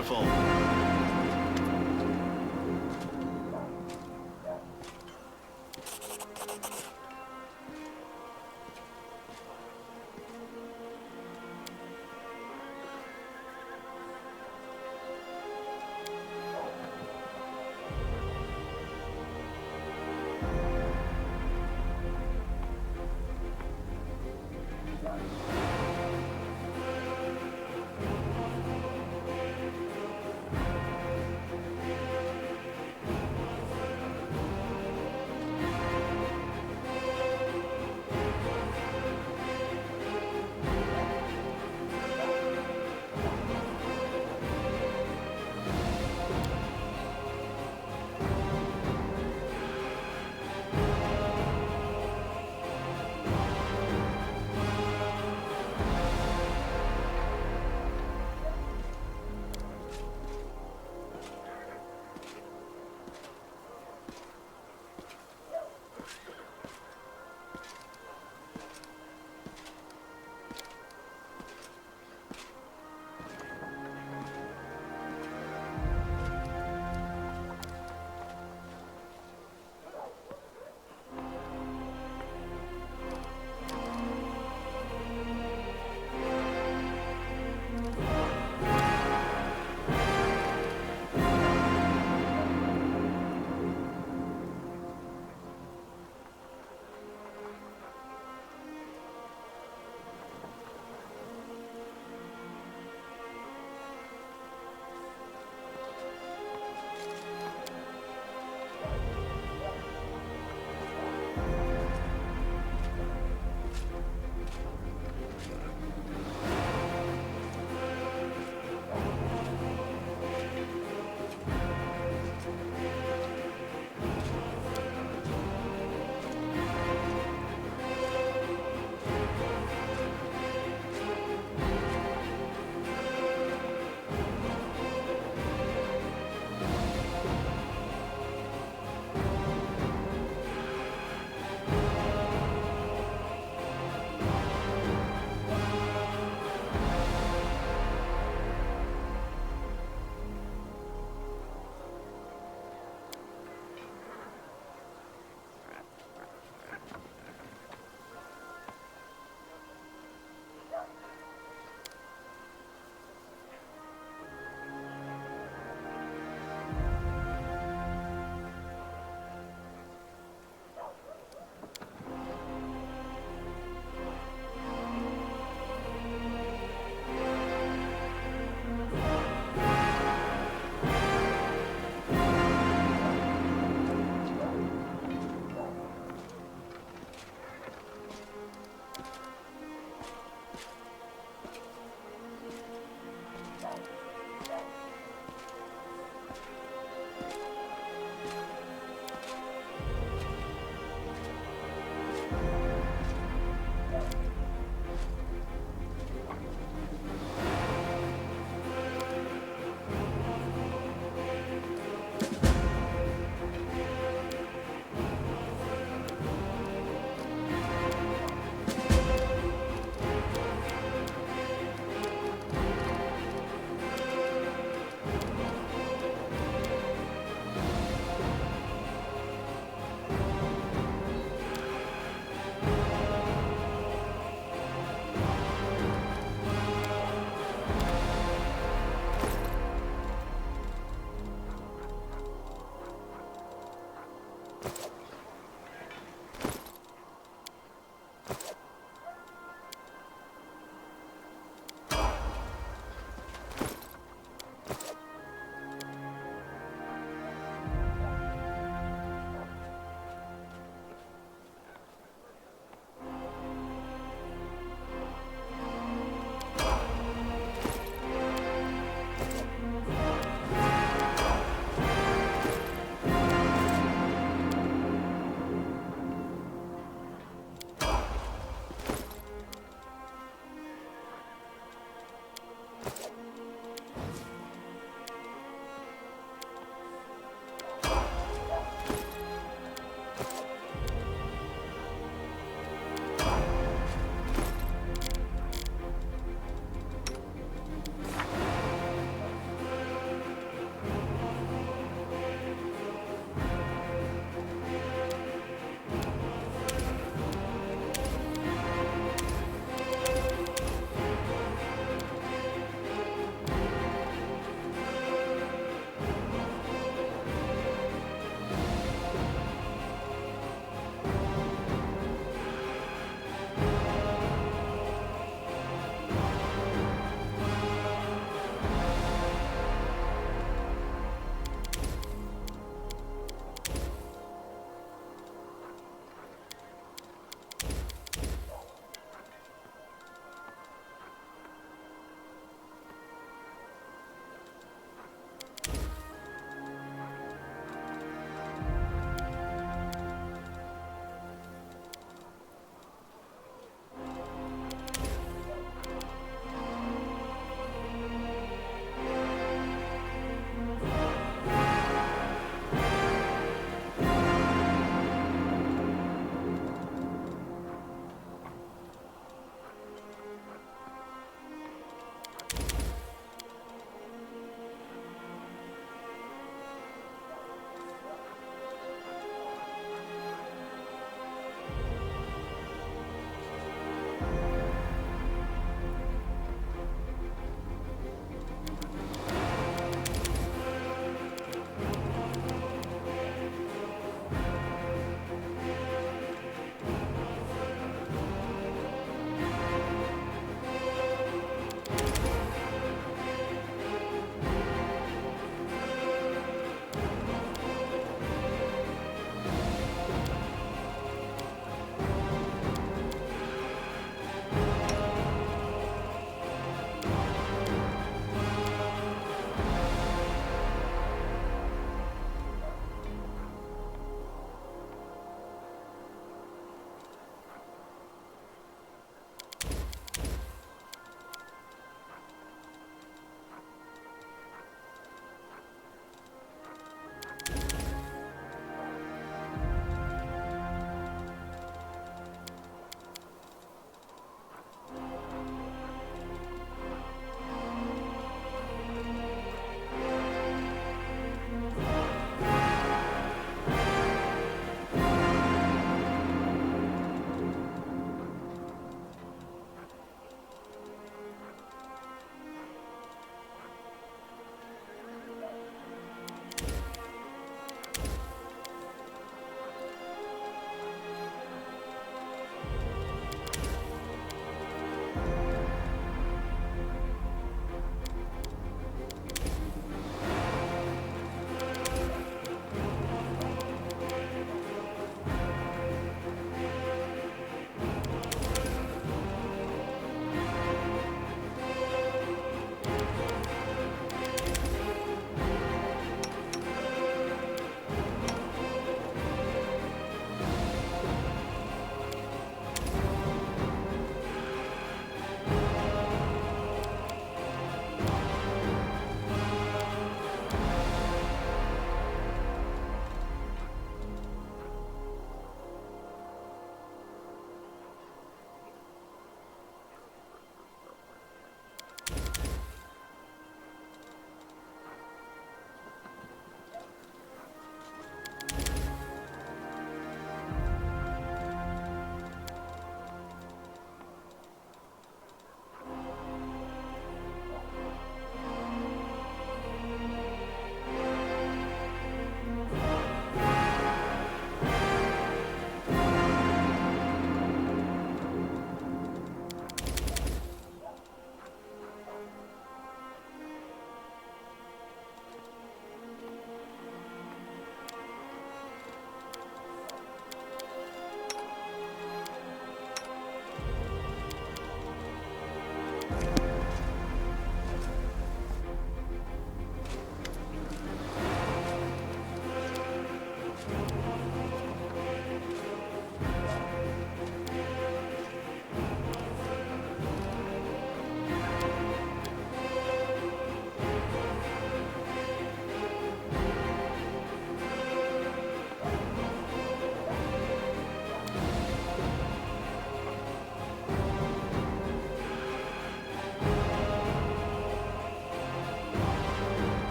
beautiful.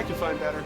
I can find better.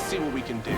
See what we can do.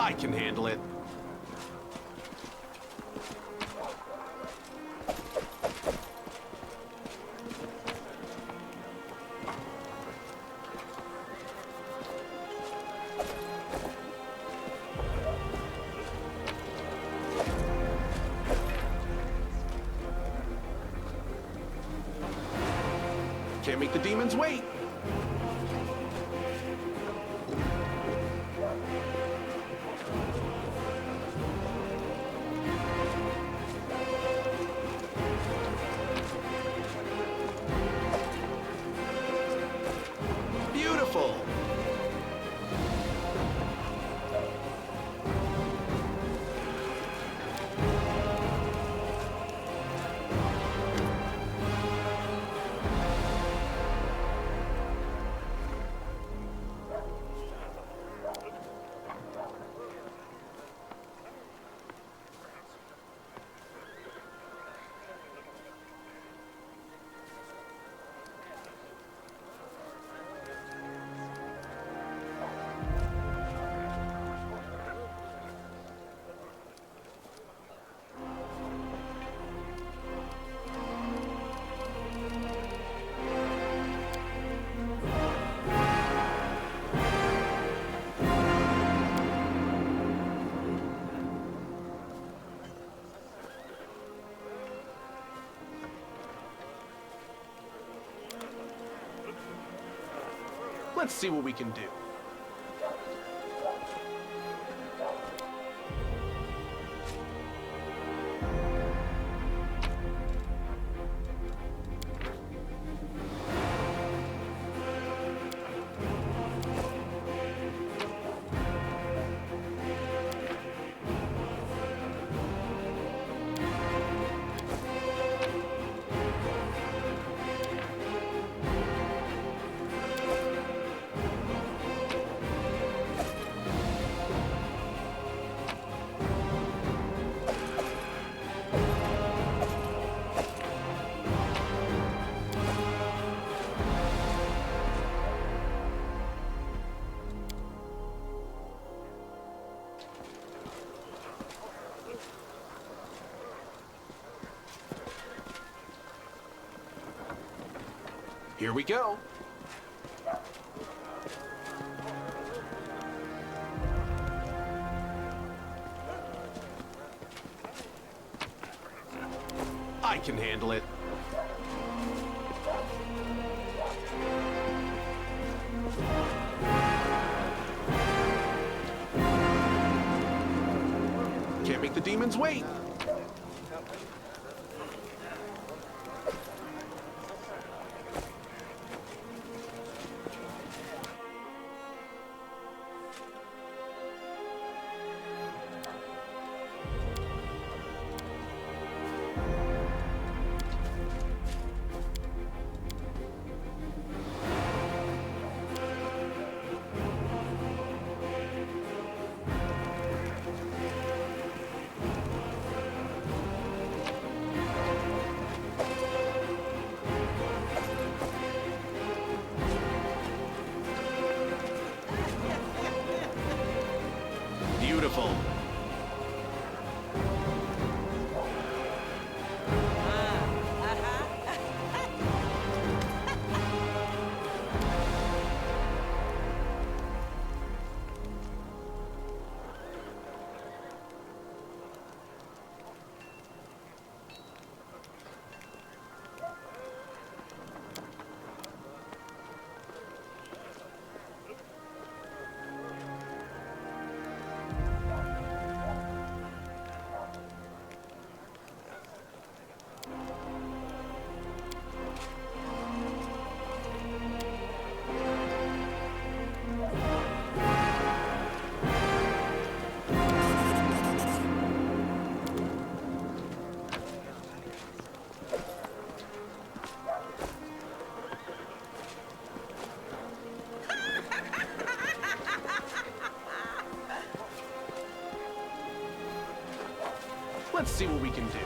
I can handle it. Can't make the demons wait. Beautiful. Let's see what we can do. Here we go. I can handle it. Can't make the demons wait. Beautiful. Let's see what we can do.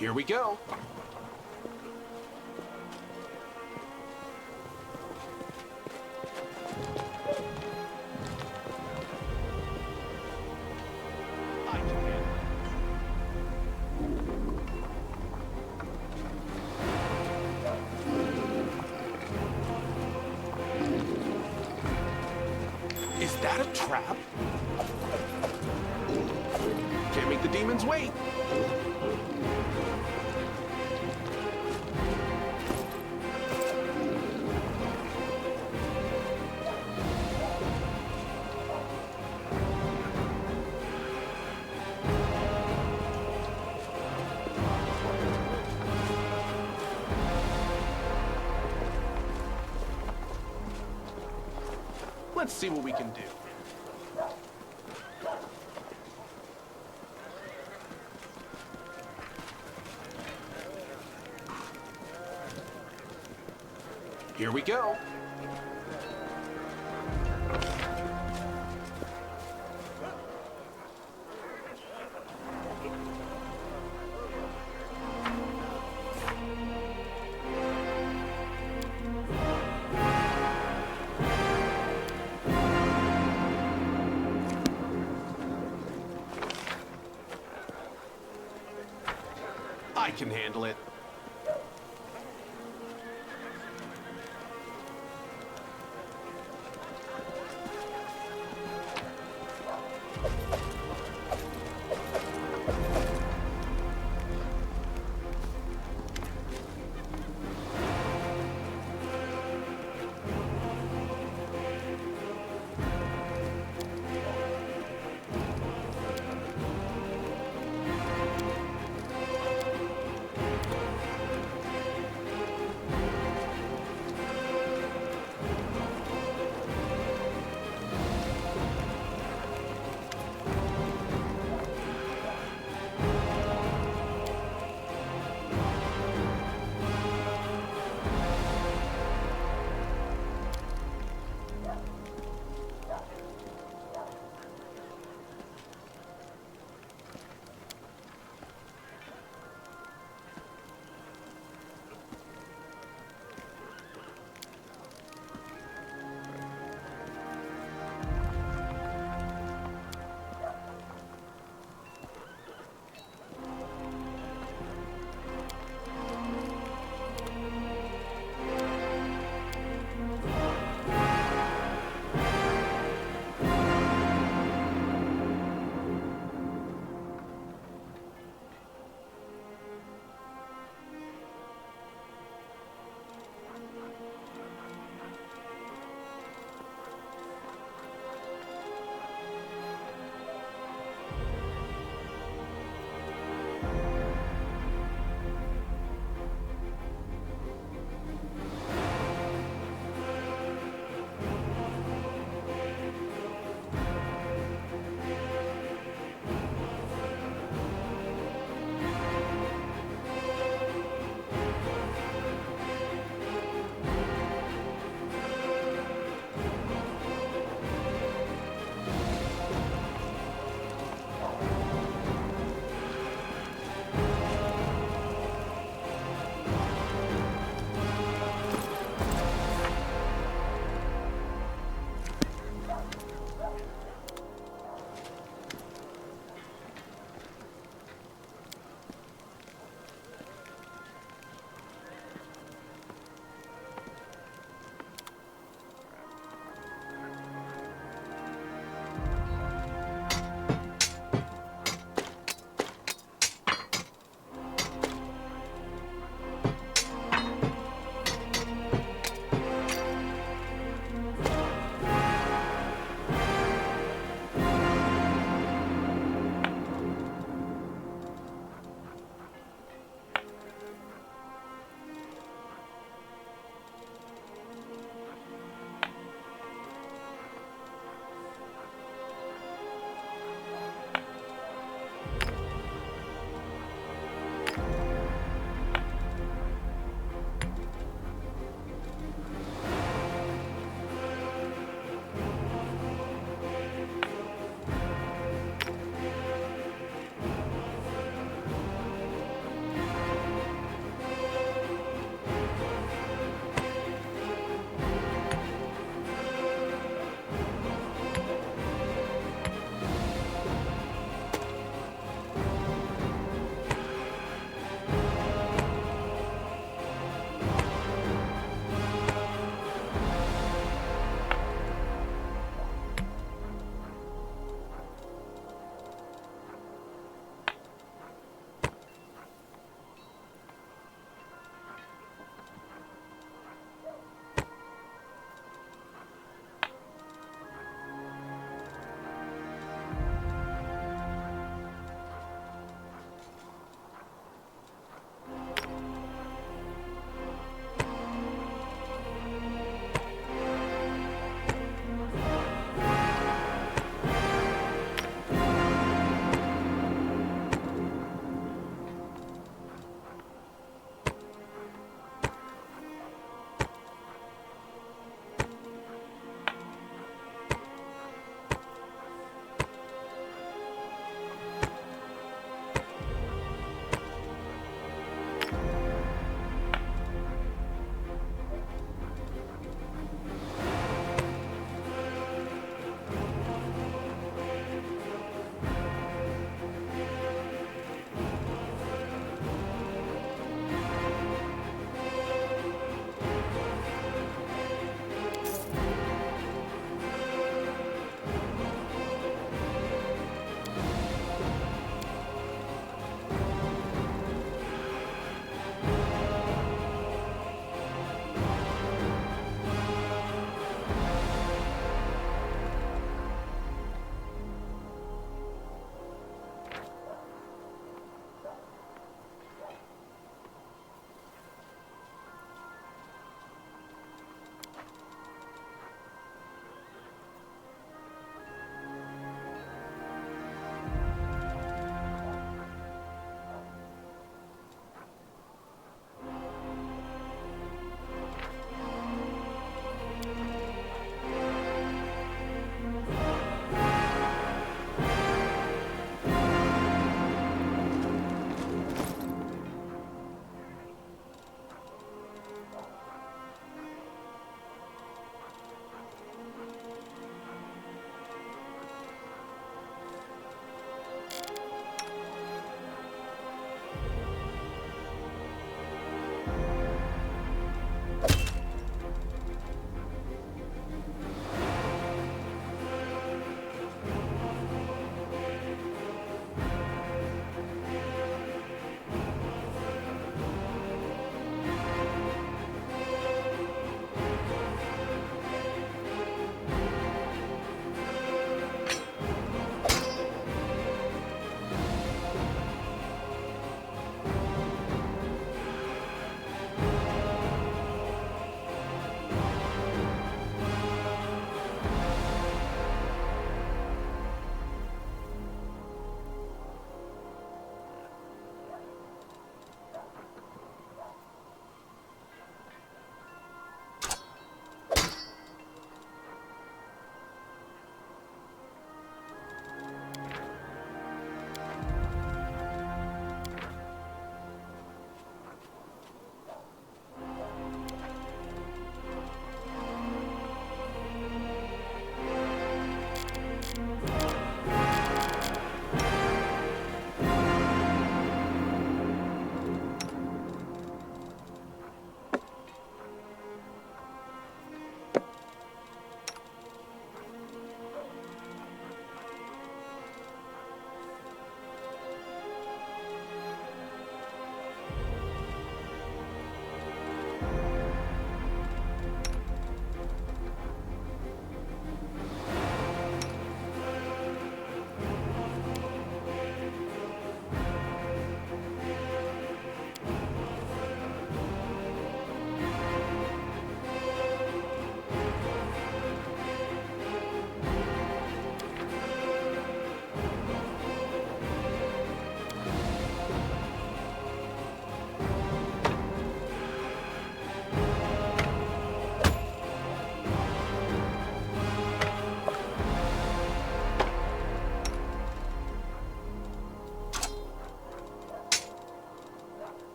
Here we go. I can handle it. Is that a trap? Can't make the demons wait. Let's see what we can do. Here we go. I can handle it.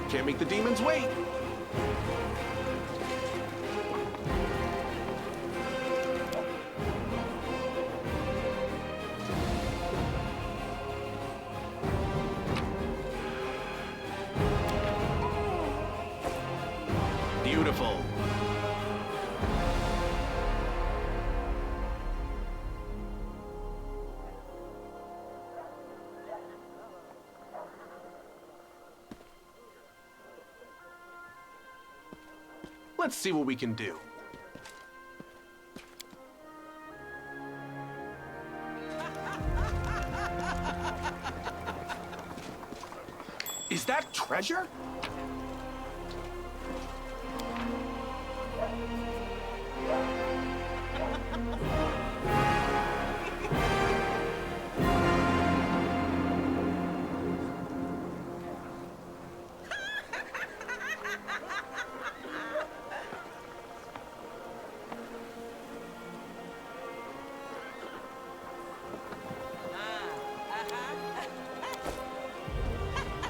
Can't make the demons wait. Beautiful. Let's see what we can do. Is that treasure?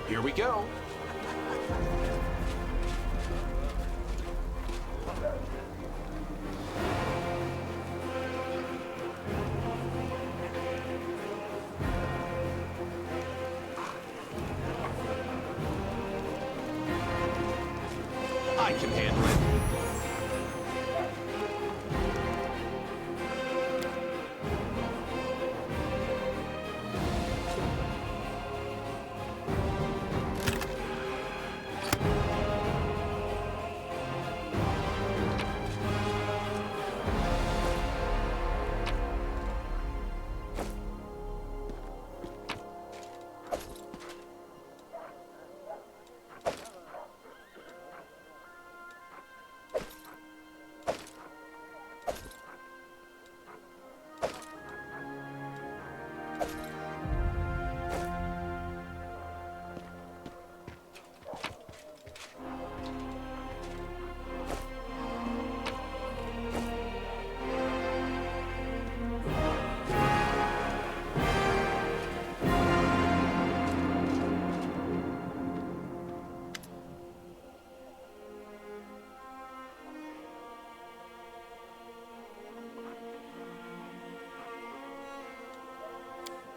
Here we go. I can handle it.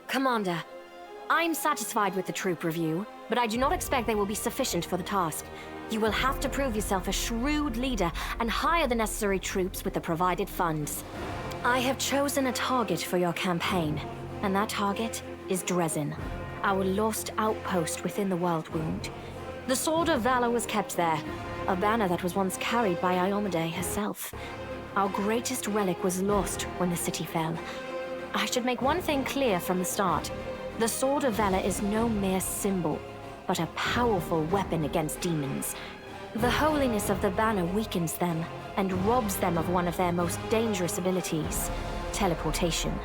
Commander, I'm satisfied with the troop review, but I do not expect they will be sufficient for the task. You will have to prove yourself a shrewd leader and hire the necessary troops with the provided funds. I have chosen a target for your campaign, and that target is Dresden, our lost outpost within the World Wound. The Sword of Valor was kept there, a banner that was once carried by Iomedae herself. Our greatest relic was lost when the city fell. I should make one thing clear from the start. The Sword of Valor is no mere symbol, but a powerful weapon against demons. The holiness of the banner weakens them and robs them of one of their most dangerous abilities, teleportation.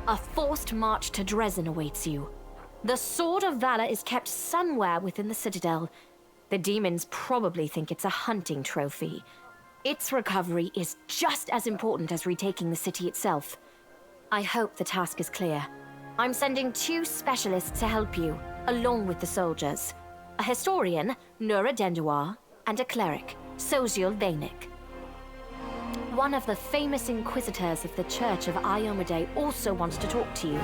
A forced march to Dresden awaits you. The Sword of Valor is kept somewhere within the Citadel. The demons probably think it's a hunting trophy. Its recovery is just as important as retaking the city itself. I hope the task is clear. I'm sending 2 specialists to help you, along with the soldiers. A historian, Nura Denduar, and a cleric, Soziel Vainik. One of the famous inquisitors of the Church of Iomedae also wants to talk to you.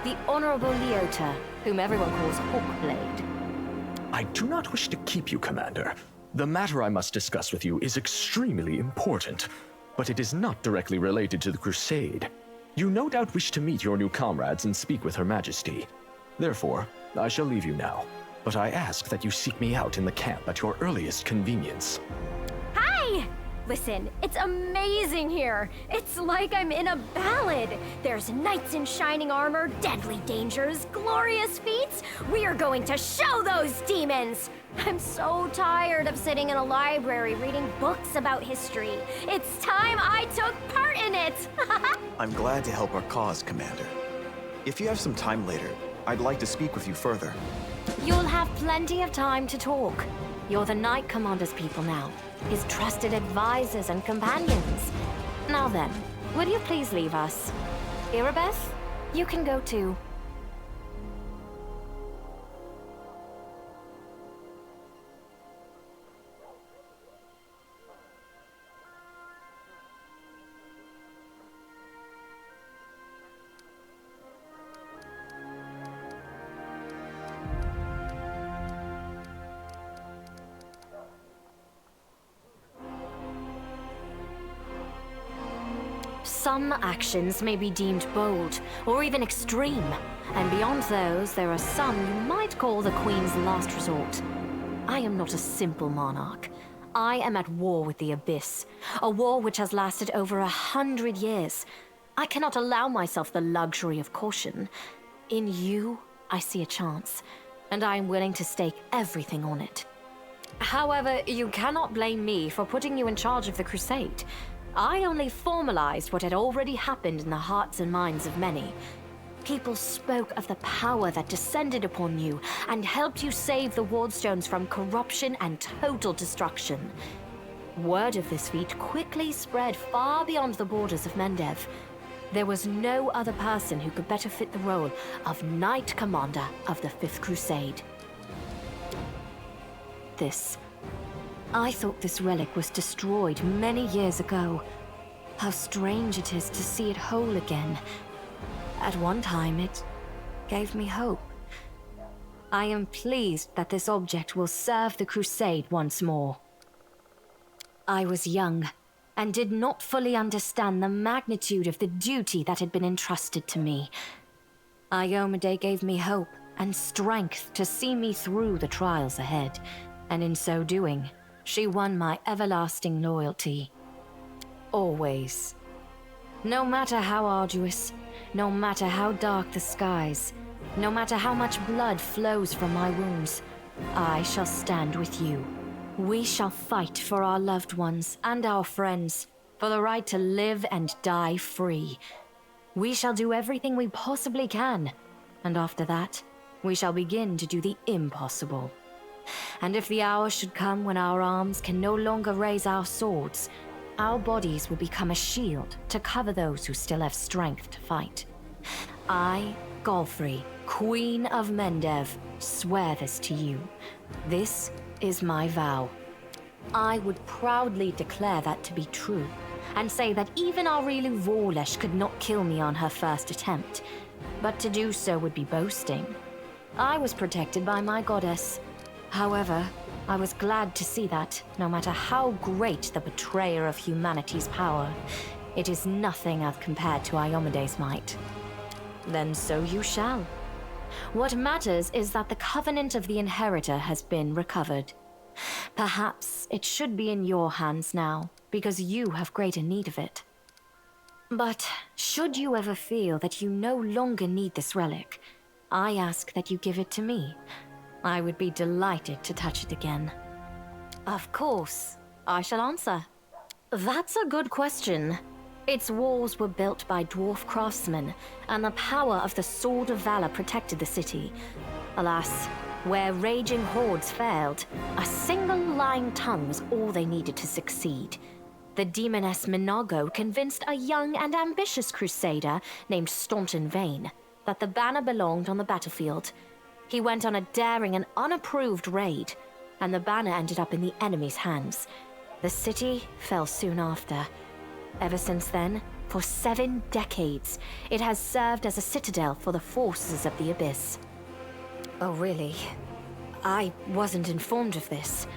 The Honorable Leota, whom everyone calls Hawkblade. I do not wish to keep you, Commander. The matter I must discuss with you is extremely important, but it is not directly related to the Crusade. You no doubt wish to meet your new comrades and speak with Her Majesty. Therefore, I shall leave you now, but I ask that you seek me out in the camp at your earliest convenience. Hi! Listen, it's amazing here. It's like I'm in a ballad. There's knights in shining armor, deadly dangers, glorious feats. We are going to show those demons! I'm so tired of sitting in a library reading books about history. It's time I took part in it! I'm glad to help our cause, Commander. If you have some time later, I'd like to speak with you further. You'll have plenty of time to talk. You're the Knight Commander's people now, his trusted advisors and companions. Now then, will you please leave us? Irabeth, you can go too. Some actions may be deemed bold, or even extreme, and beyond those, there are some you might call the Queen's last resort. I am not a simple monarch. I am at war with the Abyss, a war which has lasted over 100 years. I cannot allow myself the luxury of caution. In you, I see a chance, and I am willing to stake everything on it. However, you cannot blame me for putting you in charge of the Crusade. I only formalized what had already happened in the hearts and minds of many. People spoke of the power that descended upon you and helped you save the Wardstones from corruption and total destruction. Word of this feat quickly spread far beyond the borders of Mendev. There was no other person who could better fit the role of Knight Commander of the Fifth Crusade. I thought this relic was destroyed many years ago. How strange it is to see it whole again. At one time, it gave me hope. I am pleased that this object will serve the Crusade once more. I was young, and did not fully understand the magnitude of the duty that had been entrusted to me. Iomedae gave me hope and strength to see me through the trials ahead, and in so doing, she won my everlasting loyalty. Always. No matter how arduous, no matter how dark the skies, no matter how much blood flows from my wounds, I shall stand with you. We shall fight for our loved ones and our friends, for the right to live and die free. We shall do everything we possibly can, and after that, we shall begin to do the impossible. And if the hour should come when our arms can no longer raise our swords, our bodies will become a shield to cover those who still have strength to fight. I, Godfrey, Queen of Mendev, swear this to you. This is my vow. I would proudly declare that to be true, and say that even Aurilu Vorlesh could not kill me on her first attempt. But to do so would be boasting. I was protected by my goddess. However, I was glad to see that, no matter how great the betrayer of humanity's power, it is nothing as compared to Iomedae's might. Then so you shall. What matters is that the covenant of the Inheritor has been recovered. Perhaps it should be in your hands now, because you have greater need of it. But should you ever feel that you no longer need this relic, I ask that you give it to me. I would be delighted to touch it again. Of course, I shall answer. That's a good question. Its walls were built by dwarf craftsmen, and the power of the Sword of Valor protected the city. Alas, where raging hordes failed, a single lying tongue was all they needed to succeed. The demoness Minago convinced a young and ambitious crusader named Staunton Vane that the banner belonged on the battlefield. He went on a daring and unapproved raid, and the banner ended up in the enemy's hands. The city fell soon after. Ever since then, for 7 decades, it has served as a citadel for the forces of the Abyss. Oh, really? I wasn't informed of this.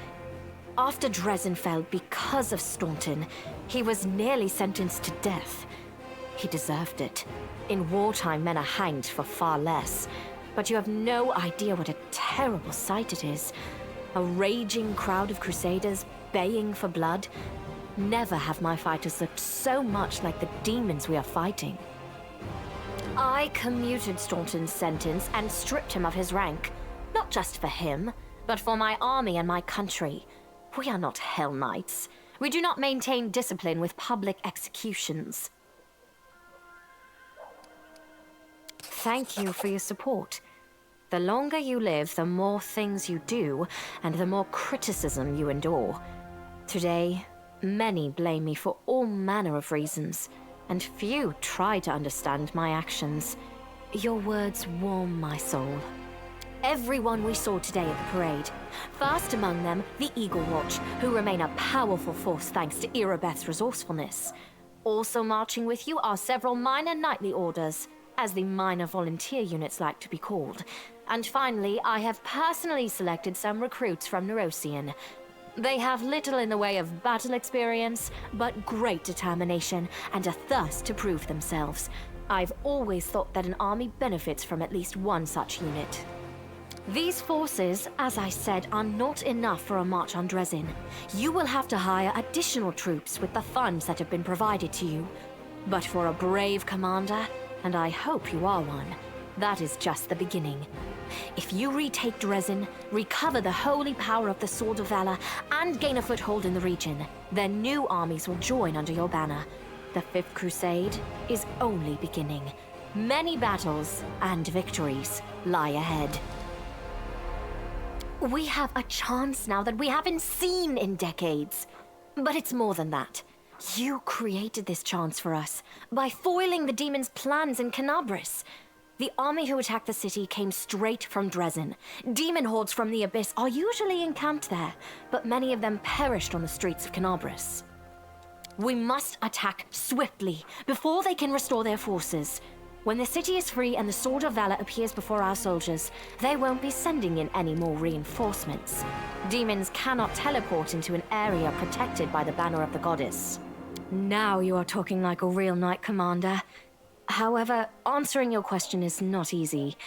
After Dresden fell because of Staunton, he was nearly sentenced to death. He deserved it. In wartime, men are hanged for far less. But you have no idea what a terrible sight it is. A raging crowd of crusaders baying for blood. Never have my fighters looked so much like the demons we are fighting. I commuted Staunton's sentence and stripped him of his rank. Not just for him, but for my army and my country. We are not Hell Knights. We do not maintain discipline with public executions. Thank you for your support. The longer you live, the more things you do, and the more criticism you endure. Today, many blame me for all manner of reasons, and few try to understand my actions. Your words warm my soul. Everyone we saw today at the parade. First among them, the Eagle Watch, who remain a powerful force thanks to Irabeth's resourcefulness. Also marching with you are several minor knightly orders, as the minor volunteer units like to be called. And finally, I have personally selected some recruits from Neurosian. They have little in the way of battle experience, but great determination and a thirst to prove themselves. I've always thought that an army benefits from at least one such unit. These forces, as I said, are not enough for a march on Dresden. You will have to hire additional troops with the funds that have been provided to you. But for a brave commander, and I hope you are one, that is just the beginning. If you retake Dresden, recover the holy power of the Sword of Valor, and gain a foothold in the region, then new armies will join under your banner. The Fifth Crusade is only beginning. Many battles and victories lie ahead. We have a chance now that we haven't seen in decades. But it's more than that. You created this chance for us by foiling the demon's plans in Canabris. The army who attacked the city came straight from Dresden. Demon hordes from the Abyss are usually encamped there, but many of them perished on the streets of Canabris. We must attack swiftly before they can restore their forces. When the city is free and the Sword of Valor appears before our soldiers, they won't be sending in any more reinforcements. Demons cannot teleport into an area protected by the banner of the goddess. Now you are talking like a real knight commander. However, answering your question is not easy.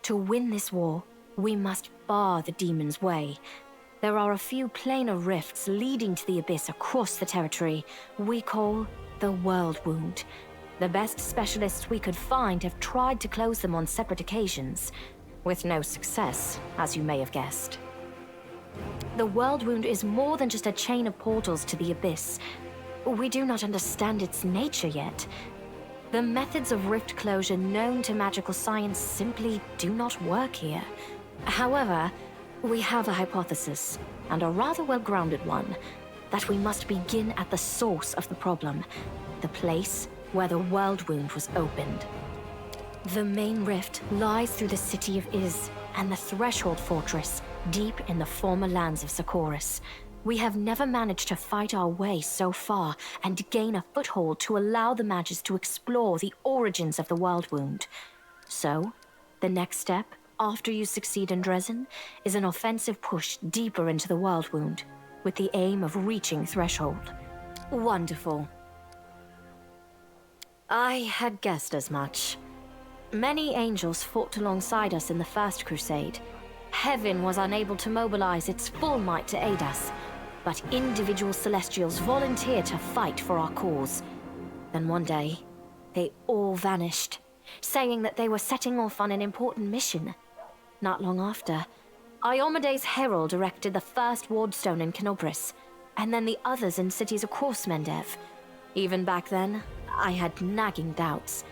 To win this war, we must bar the demon's way. There are a few planar rifts leading to the Abyss across the territory we call the World Wound. The best specialists we could find have tried to close them on separate occasions, with no success, as you may have guessed. The World Wound is more than just a chain of portals to the Abyss. We do not understand its nature yet. The methods of rift closure known to magical science simply do not work here. However, we have a hypothesis, and a rather well-grounded one, that we must begin at the source of the problem, the place where the World Wound was opened. The main rift lies through the city of Iz and the Threshold Fortress, deep in the former lands of Socorus. We have never managed to fight our way so far and gain a foothold to allow the mages to explore the origins of the World Wound. So, the next step, after you succeed in Dresden, is an offensive push deeper into the World Wound, with the aim of reaching Threshold. Wonderful. I had guessed as much. Many angels fought alongside us in the First Crusade. Heaven was unable to mobilize its full might to aid us, but individual celestials volunteered to fight for our cause. Then one day, they all vanished, saying that they were setting off on an important mission. Not long after, Iomede's herald erected the first wardstone in Canobris, and then the others in cities across Mendev. Even back then, I had nagging doubts,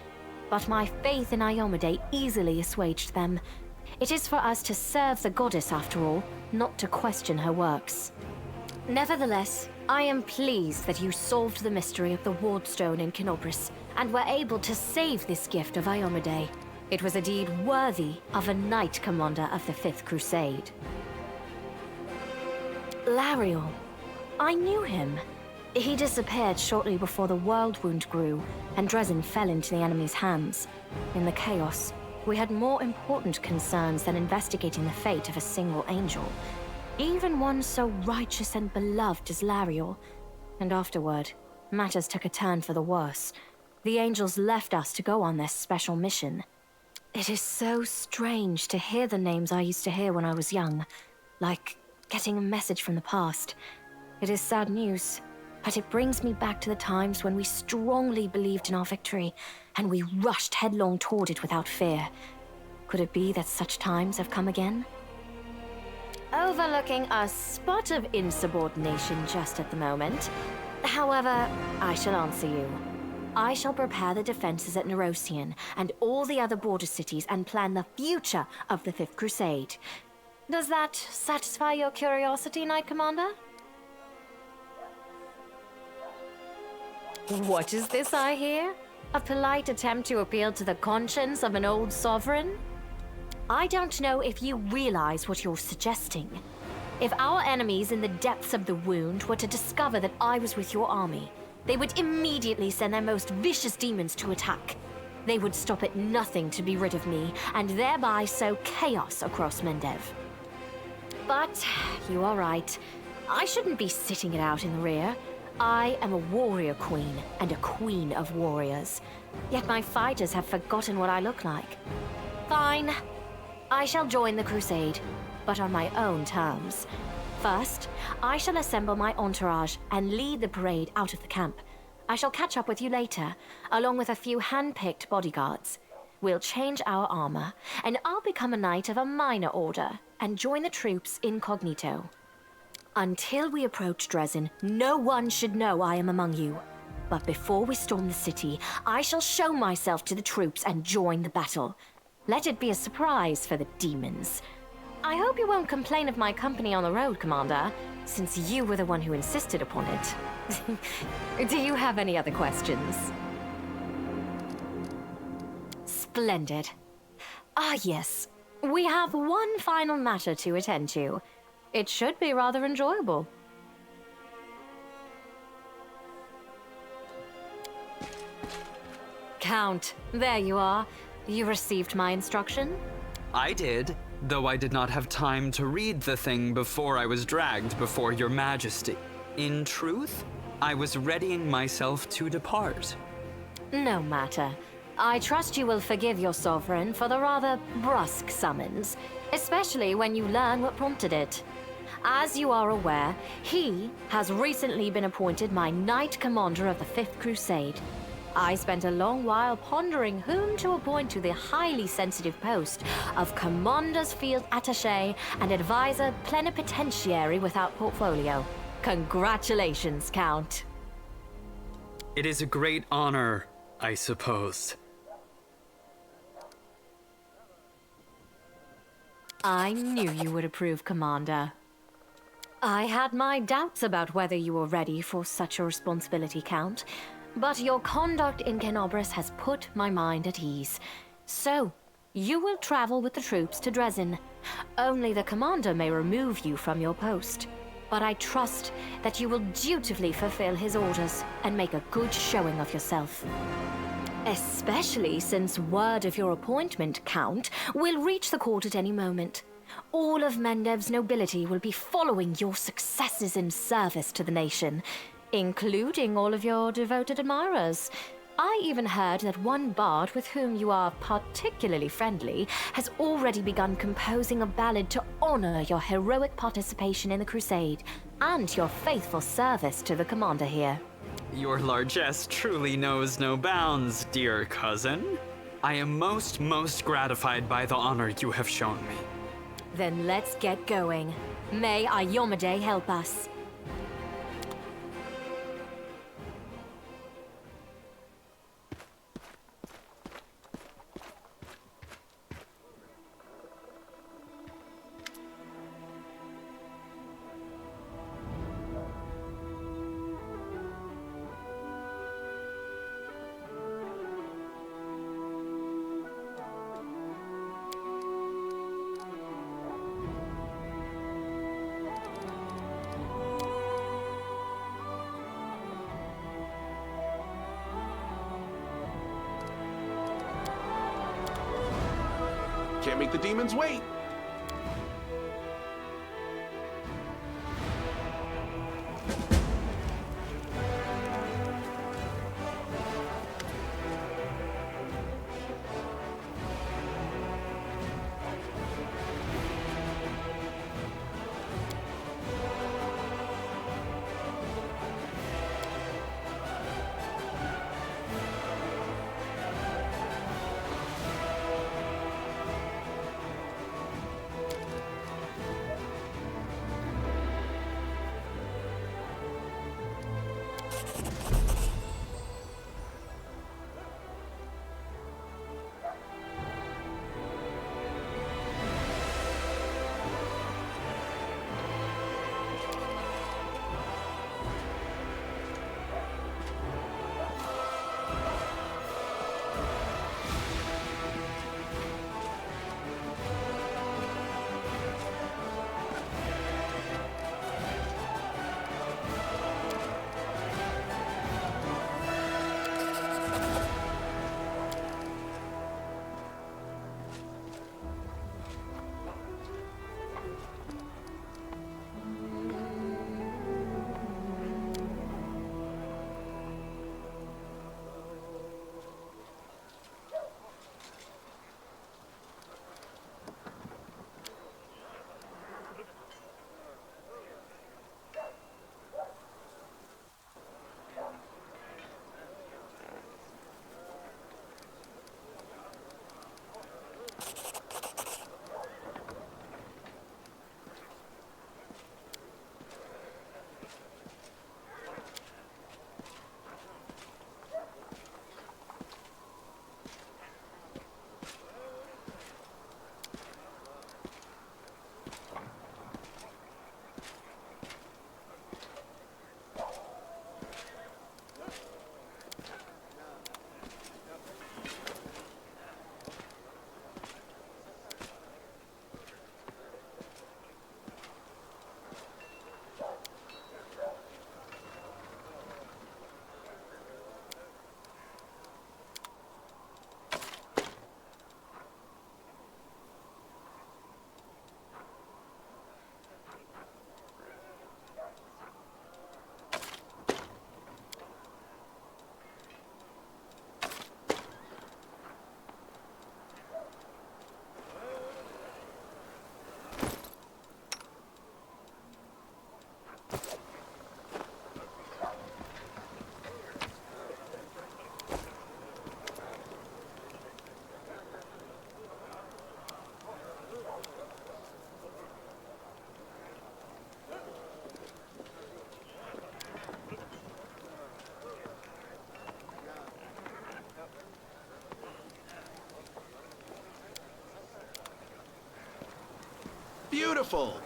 but my faith in Iomede easily assuaged them. It is for us to serve the goddess after all, not to question her works. Nevertheless, I am pleased that you solved the mystery of the wardstone in Canobris, and were able to save this gift of Iomede. It was a deed worthy of a knight commander of the Fifth Crusade. Lariel. I knew him. He disappeared shortly before the World Wound grew, and Dresden fell into the enemy's hands. In the chaos, we had more important concerns than investigating the fate of a single angel. Even one so righteous and beloved as Lariel. And afterward, matters took a turn for the worse. The angels left us to go on their special mission. It is so strange to hear the names I used to hear when I was young, like getting a message from the past. It is sad news, but it brings me back to the times when we strongly believed in our victory, and we rushed headlong toward it without fear. Could it be that such times have come again? Overlooking a spot of insubordination just at the moment. However, I shall answer you. I shall prepare the defenses at Nerosian and all the other border cities and plan the future of the Fifth Crusade. Does that satisfy your curiosity, Knight Commander? What is this I hear? A polite attempt to appeal to the conscience of an old sovereign? I don't know if you realize what you're suggesting. If our enemies in the depths of the wound were to discover that I was with your army, they would immediately send their most vicious demons to attack. They would stop at nothing to be rid of me, and thereby sow chaos across Mendev. But you are right. I shouldn't be sitting it out in the rear. I am a warrior queen and a queen of warriors. Yet my fighters have forgotten what I look like. Fine. I shall join the crusade, but on my own terms. First, I shall assemble my entourage and lead the parade out of the camp. I shall catch up with you later, along with a few hand-picked bodyguards. We'll change our armor, and I'll become a knight of a minor order and join the troops incognito. Until we approach Dresden, no one should know I am among you. But before we storm the city, I shall show myself to the troops and join the battle. Let it be a surprise for the demons. I hope you won't complain of my company on the road, Commander, since you were the one who insisted upon it. Do you have any other questions? Splendid. Ah, yes. We have one final matter to attend to. It should be rather enjoyable. Count, there you are. You received my instruction? I did, though I did not have time to read the thing before I was dragged before your majesty. In truth, I was readying myself to depart. No matter. I trust you will forgive your sovereign for the rather brusque summons, especially when you learn what prompted it. As you are aware, he has recently been appointed my Knight Commander of the Fifth Crusade. I spent a long while pondering whom to appoint to the highly sensitive post of Commander's Field Attaché and Advisor Plenipotentiary without portfolio. Congratulations, Count. It is a great honor, I suppose. I knew you would approve, Commander. I had my doubts about whether you were ready for such a responsibility, Count, but your conduct in Kenobris has put my mind at ease. So, you will travel with the troops to Dresden. Only the commander may remove you from your post. But I trust that you will dutifully fulfill his orders and make a good showing of yourself. Especially since word of your appointment, Count, will reach the court at any moment. All of Mendev's nobility will be following your successes in service to the nation, including all of your devoted admirers. I even heard that one bard with whom you are particularly friendly has already begun composing a ballad to honor your heroic participation in the crusade and your faithful service to the commander here. Your largesse truly knows no bounds, dear cousin. I am most gratified by the honor you have shown me. Then let's get going. May Ayomade help us. Can't make the demons wait. Beautiful!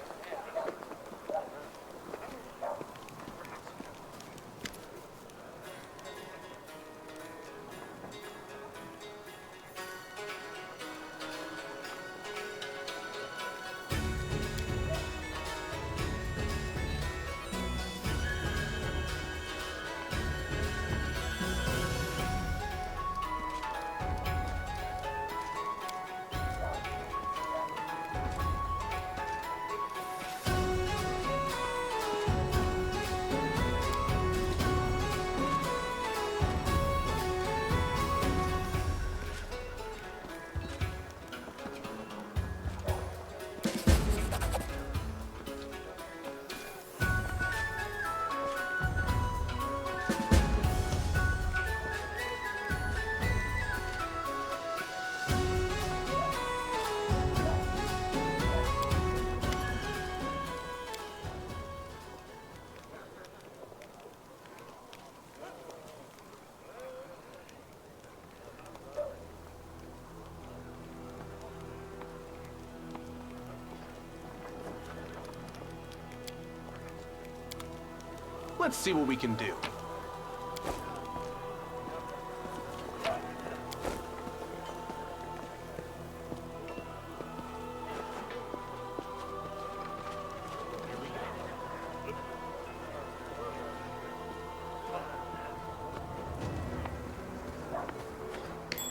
Let's see what we can do.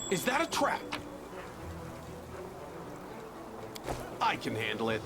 Is that a trap? I can handle it.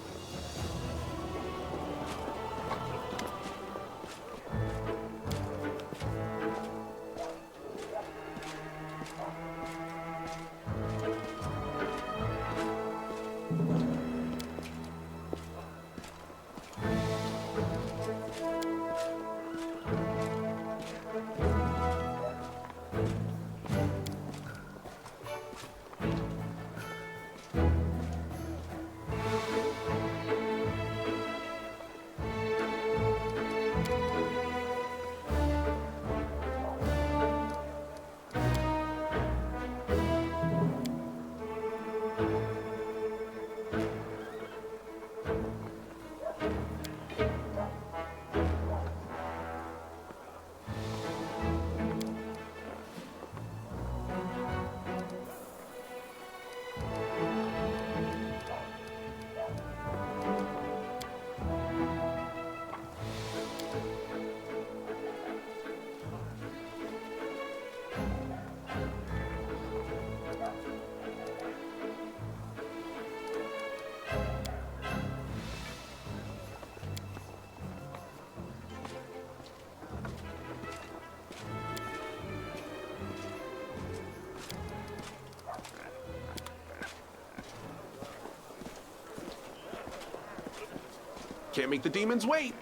Can't make the demons wait.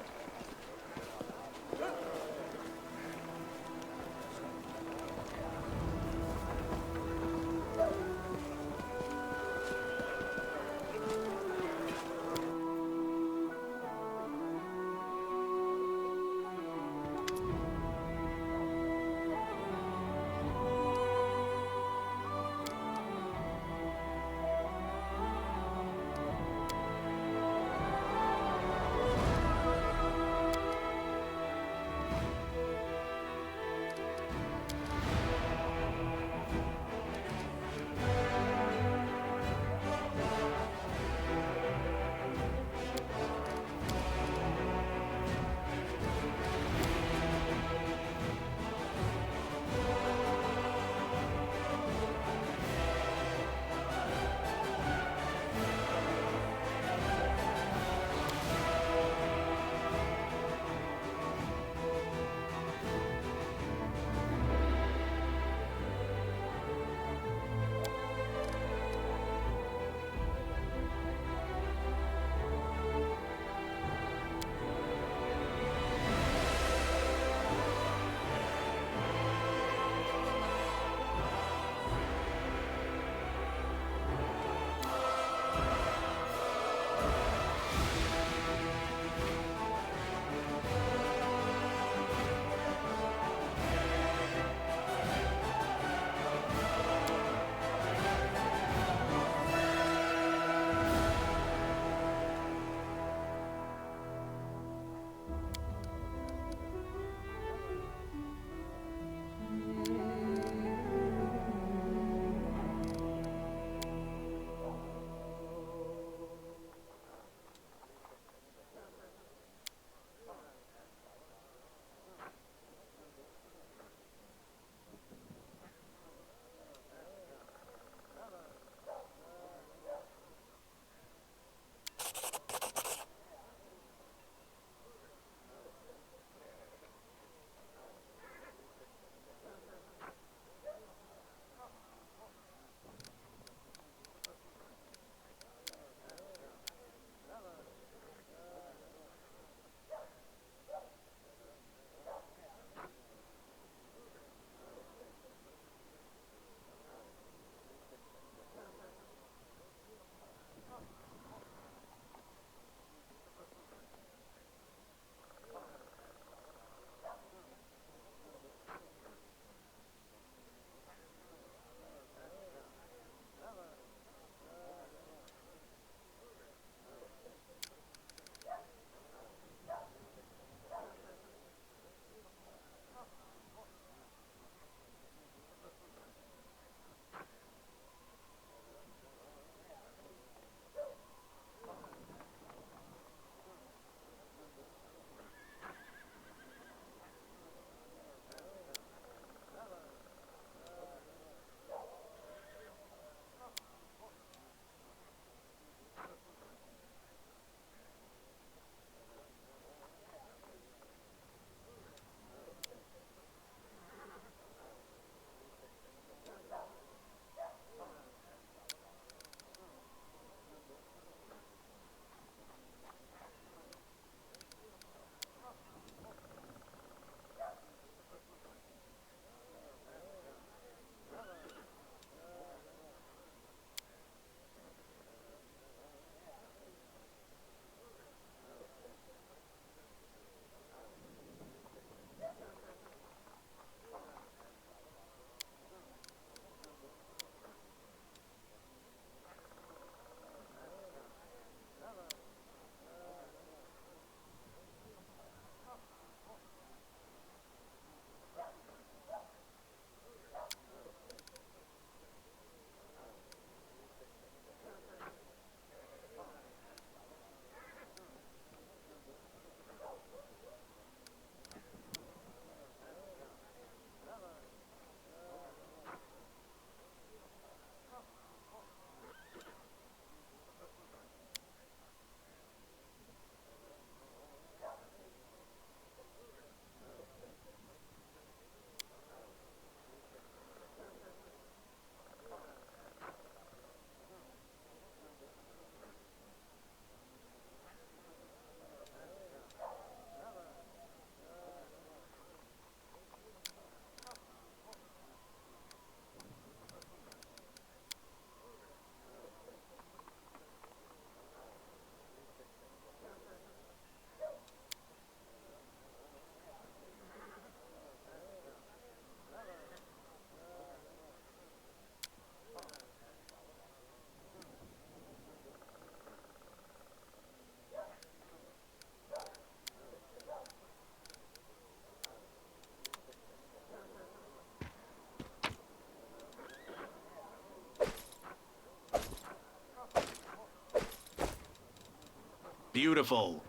Beautiful.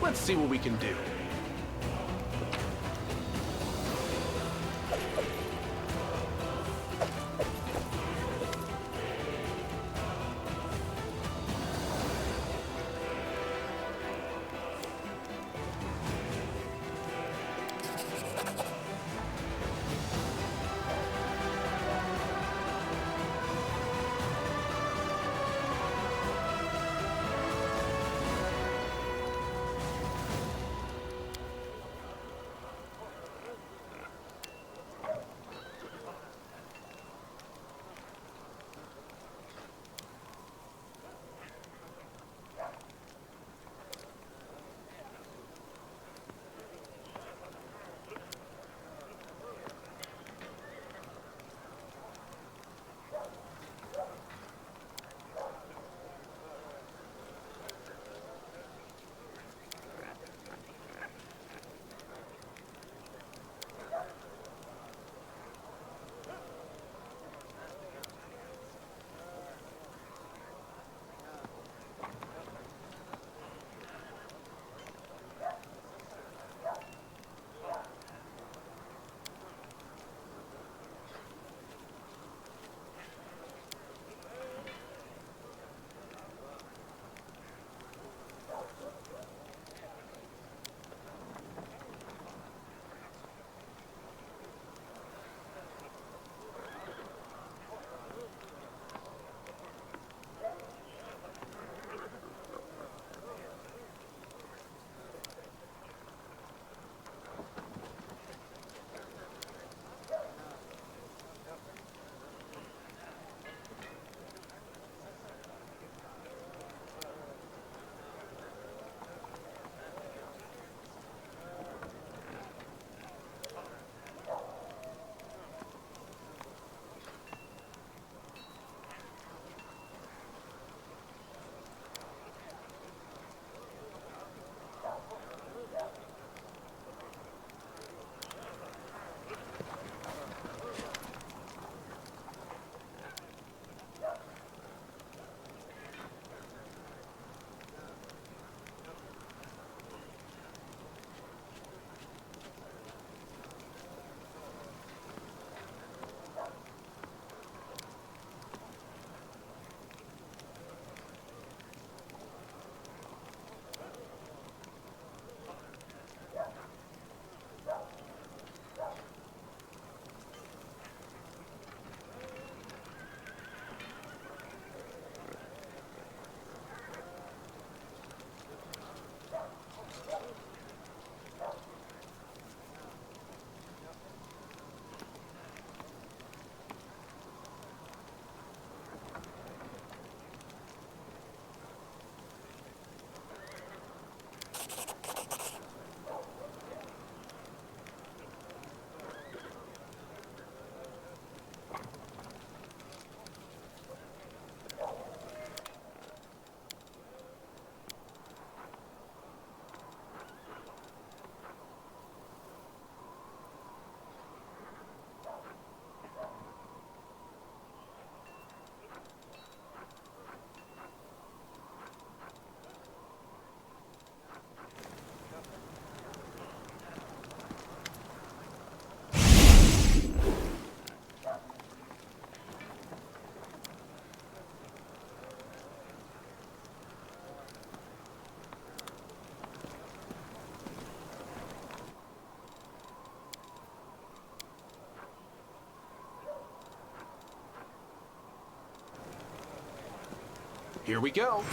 Let's see what we can do. Here we go.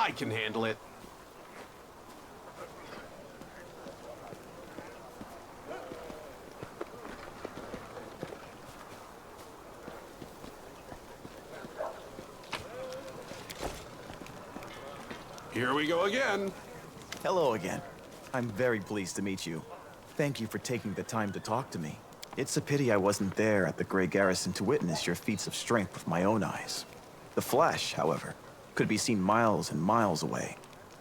I can handle it. Here we go again. Hello again. I'm very pleased to meet you. Thank you for taking the time to talk to me. It's a pity I wasn't there at the Grey Garrison to witness your feats of strength with my own eyes. The flash, however, could be seen miles and miles away.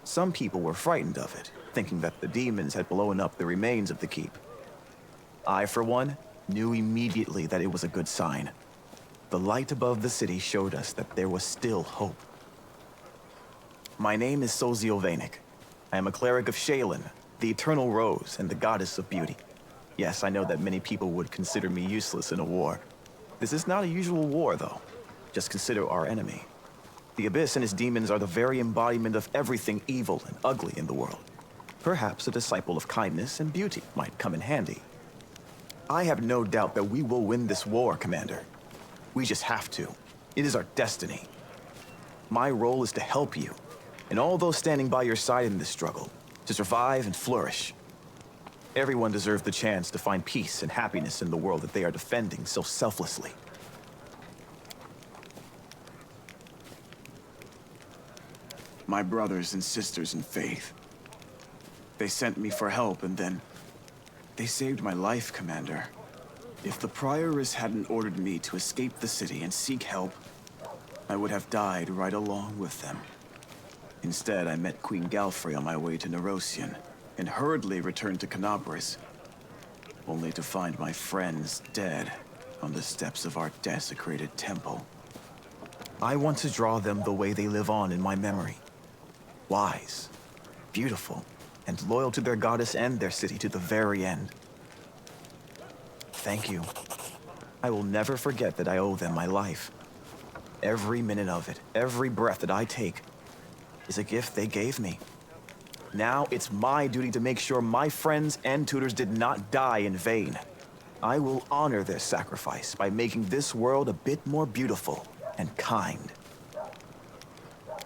Some people were frightened of it, thinking that the demons had blown up the remains of the keep. I, for one, knew immediately that it was a good sign. The light above the city showed us that there was still hope. My name is Sozio Vanek. I am a cleric of Shaylin, the Eternal Rose and the Goddess of Beauty. Yes, I know that many people would consider me useless in a war. This is not a usual war, though. Just consider our enemy. The Abyss and his demons are the very embodiment of everything evil and ugly in the world. Perhaps a disciple of kindness and beauty might come in handy. I have no doubt that we will win this war, Commander. We just have to. It is our destiny. My role is to help you, and all those standing by your side in this struggle, to survive and flourish. Everyone deserves the chance to find peace and happiness in the world that they are defending so selflessly. My brothers and sisters in faith. They sent me for help and then... they saved my life, Commander. If the Prioress hadn't ordered me to escape the city and seek help, I would have died right along with them. Instead, I met Queen Galfrey on my way to Nerosian, and hurriedly returned to Canabris, only to find my friends dead on the steps of our desecrated temple. I want to draw them the way they live on in my memory. Wise, beautiful, and loyal to their goddess and their city to the very end. Thank you. I will never forget that I owe them my life. Every minute of it, every breath that I take, is a gift they gave me. Now it's my duty to make sure my friends and tutors did not die in vain. I will honor their sacrifice by making this world a bit more beautiful and kind.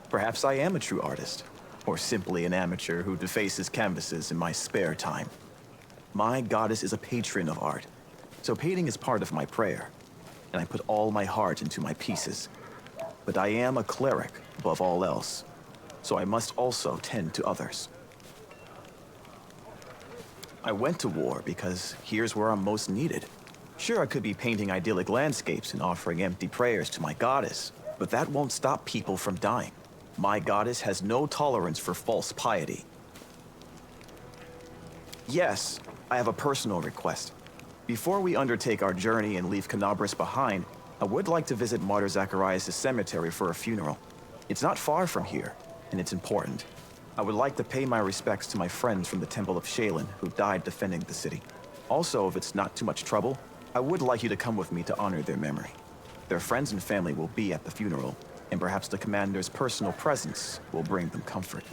Perhaps I am a true artist, or simply an amateur who defaces canvases in my spare time. My goddess is a patron of art, so painting is part of my prayer, and I put all my heart into my pieces. But I am a cleric above all else, so I must also tend to others. I went to war because here's where I'm most needed. Sure, I could be painting idyllic landscapes and offering empty prayers to my goddess, but that won't stop people from dying. My goddess has no tolerance for false piety. Yes, I have a personal request. Before we undertake our journey and leave Canabris behind, I would like to visit Martyr Zacharias' cemetery for a funeral. It's not far from here, and it's important. I would like to pay my respects to my friends from the Temple of Shaylin who died defending the city. Also, if it's not too much trouble, I would like you to come with me to honor their memory. Their friends and family will be at the funeral, and perhaps the commander's personal presence will bring them comfort.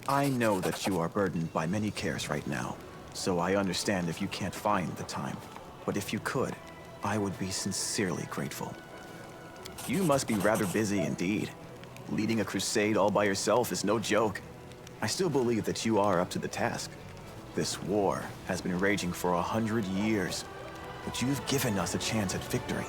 I know that you are burdened by many cares right now, so I understand if you can't find the time. But if you could, I would be sincerely grateful. You must be rather busy indeed. Leading a crusade all by yourself is no joke. I still believe that you are up to the task. This war has been raging for 100 years, but you've given us a chance at victory.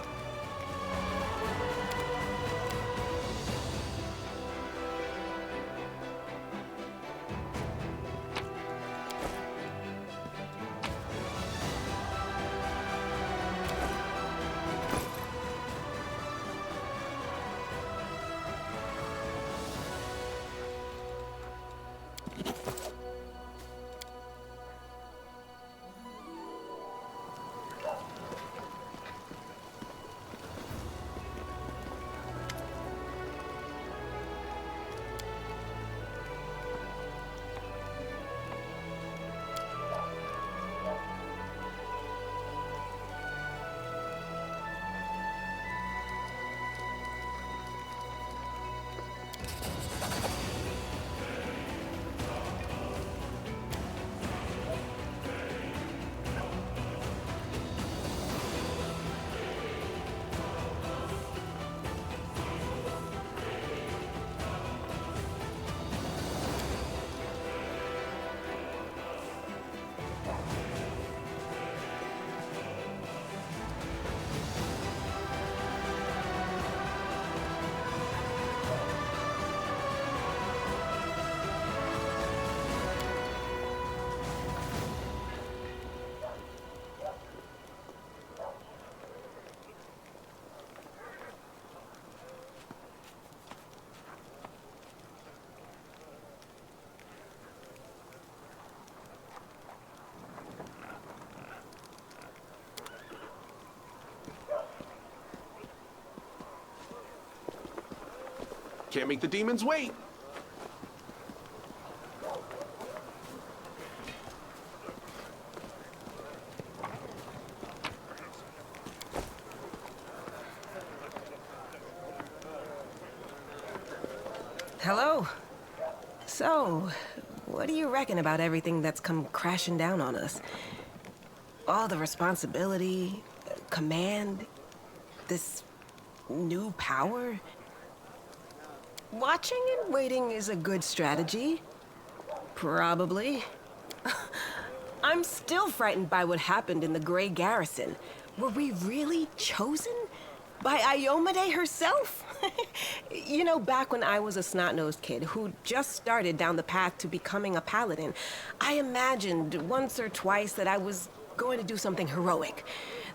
Can't make the demons wait. Hello. So, what do you reckon about everything that's come crashing down on us? All the responsibility, command, this new power? Watching and waiting is a good strategy. Probably. I'm still frightened by what happened in the Grey Garrison. Were we really chosen? By Iomade herself? You know, back when I was a snot-nosed kid who just started down the path to becoming a paladin, I imagined once or twice that I was going to do something heroic.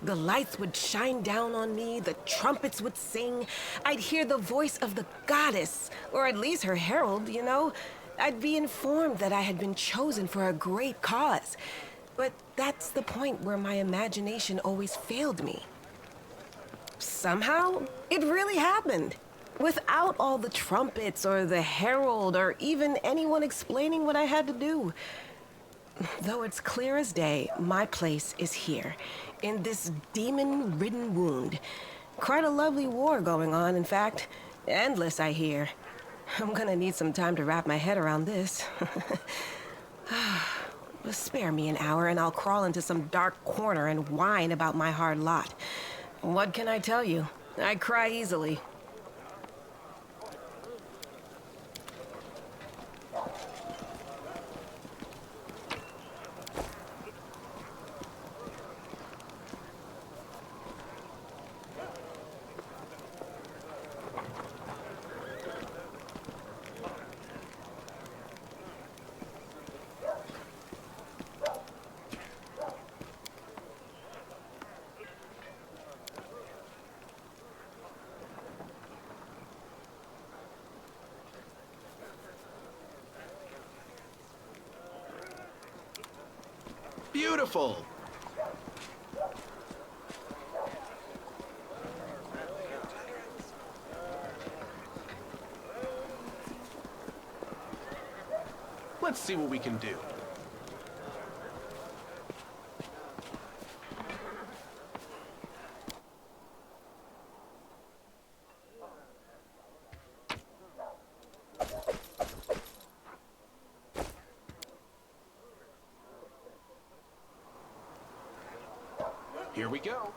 The lights would shine down on me, the trumpets would sing, I'd hear the voice of the goddess, or at least her herald, you know? I'd be informed that I had been chosen for a great cause. But that's the point where my imagination always failed me. Somehow, it really happened. Without all the trumpets or the herald or even anyone explaining what I had to do. Though it's clear as day, my place is here, in this demon-ridden wound. Quite a lovely war going on, in fact. Endless, I hear. I'm gonna need some time to wrap my head around this. Spare me an hour and I'll crawl into some dark corner and whine about my hard lot. What can I tell you? I cry easily. Beautiful! Let's see what we can do. Here we go.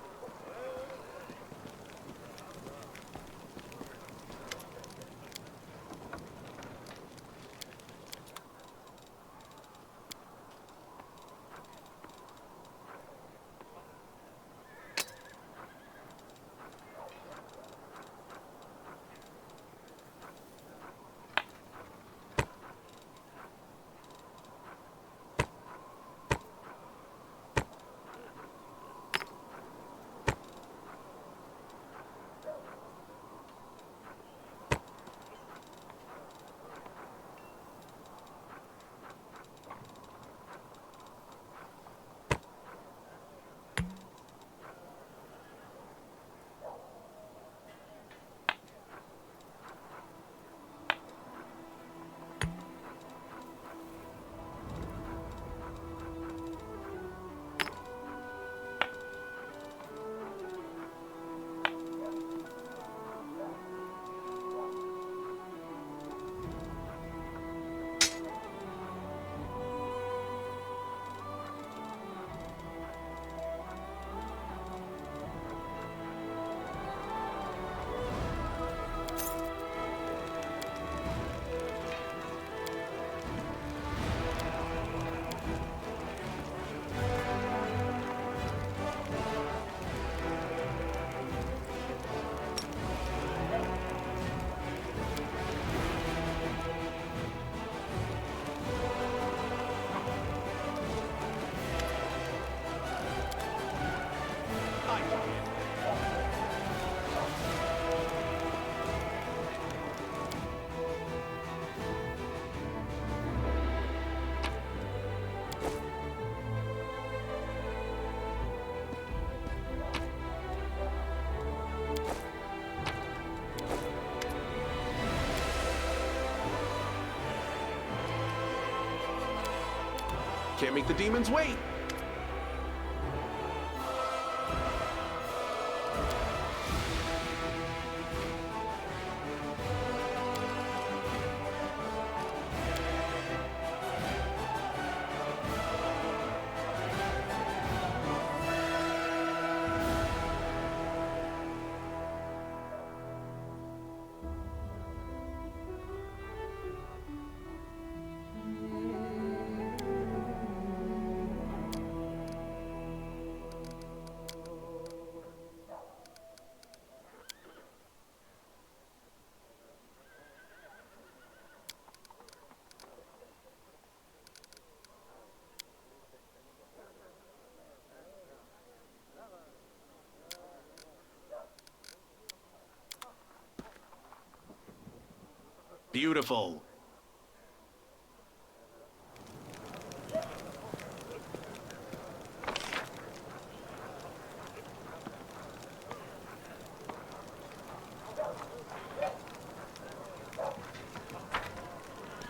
Can't make the demons wait. Beautiful.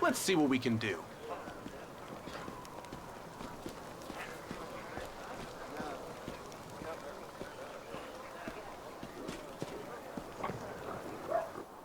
Let's see what we can do.